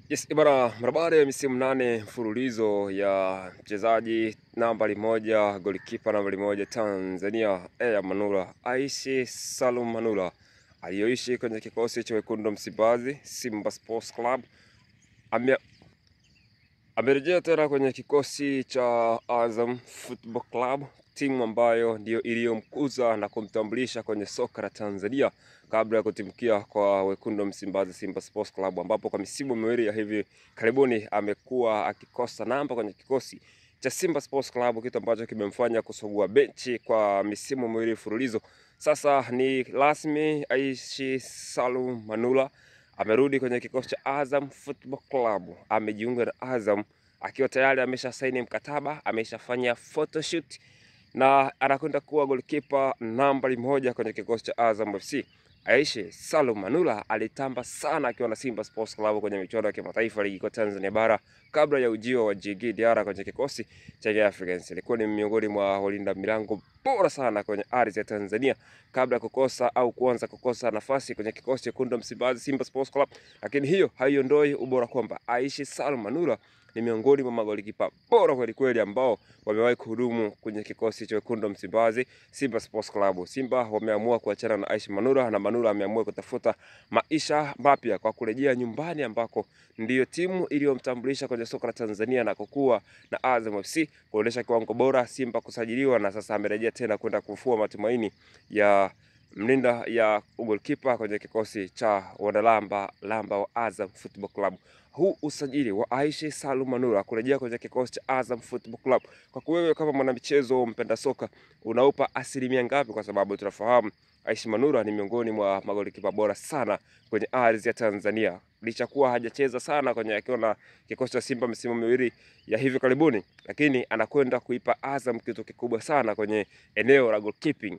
Yes, ibara barabara ya misimu 8 mfululizo ya mchezaji nambari 1 golikipa nambari 1 Tanzania Manula Aishi Salum Manula aliyoishi kwenye kikosi cha wekundu Msimbazi Simba Sports Club amerejea tena kwenye kikosi cha Azam Football Club, timu ambayo ndio iliyomkuza na kumtambulisha kwenye soka la Tanzania kabla ya kutimkia kwa wekundu Msimbazi Simba Sports Club, ambapo kwa misimu miwili ya hivi karibuni amekuwa akikosa namba kwenye kikosi cha Simba Sports Club, kitu ambacho kimemfanya kusogua benchi kwa misimu miwili mfululizo. Sasa ni rasmi, Aishi Salum Manula amerudi kwenye kikosi cha Azam Football Club. Amejiunga na Azam akiwa tayari amesha saini mkataba, ameshafanya photoshoot na anakwenda kuwa goalkeeper nambari 1 kwenye kikosi cha Azam FC. Aishi Salum Manula alitamba sana akiwa na Simba Sports Club kwenye michuano ya kimataifa ligi kwa Tanzania bara kabla ya ujio wa Djigui Diarra kwenye kikosi cha Young Africans. Alikuwa ni miongoni mwa walinda milango bora sana kwenye ardhi ya Tanzania kabla ya kukosa au kuanza kukosa nafasi kwenye kikosi cha wekundu Msimbazi Simba Sports Club, lakini hiyo haiondoi ubora kwamba Aishi Salum Manula ni miongoni mwa magolikipa bora kweli kweli ambao wamewahi kuhudumu kwenye kikosi cha wekundu Msimbazi Simba Sports Club. Simba wameamua kuachana na Aishi Manula na Manula ameamua kutafuta maisha mapya kwa kurejea nyumbani ambako ndiyo timu iliyomtambulisha kwenye soka la Tanzania na kukua na Azam FC kuonesha kiwango bora, Simba kusajiliwa na sasa amerejea tena kwenda kufua matumaini ya mlinda ya goalkeeper kwenye kikosi cha wanalamba wa Azam Football Club. Huu usajili wa Aishi Salum Manula kurejea kwenye kikosi cha Azam Football Club, kwa wewe kama mwanamichezo mpenda soka, unaupa asilimia ngapi? Kwa sababu tunafahamu Aishi Manula ni miongoni mwa magolikipa bora sana kwenye ardhi ya Tanzania, licha kuwa hajacheza sana kwenye akiwa na kikosi cha Simba msimu miwili ya hivi karibuni, lakini anakwenda kuipa Azam kitu kikubwa sana kwenye eneo la goalkeeping.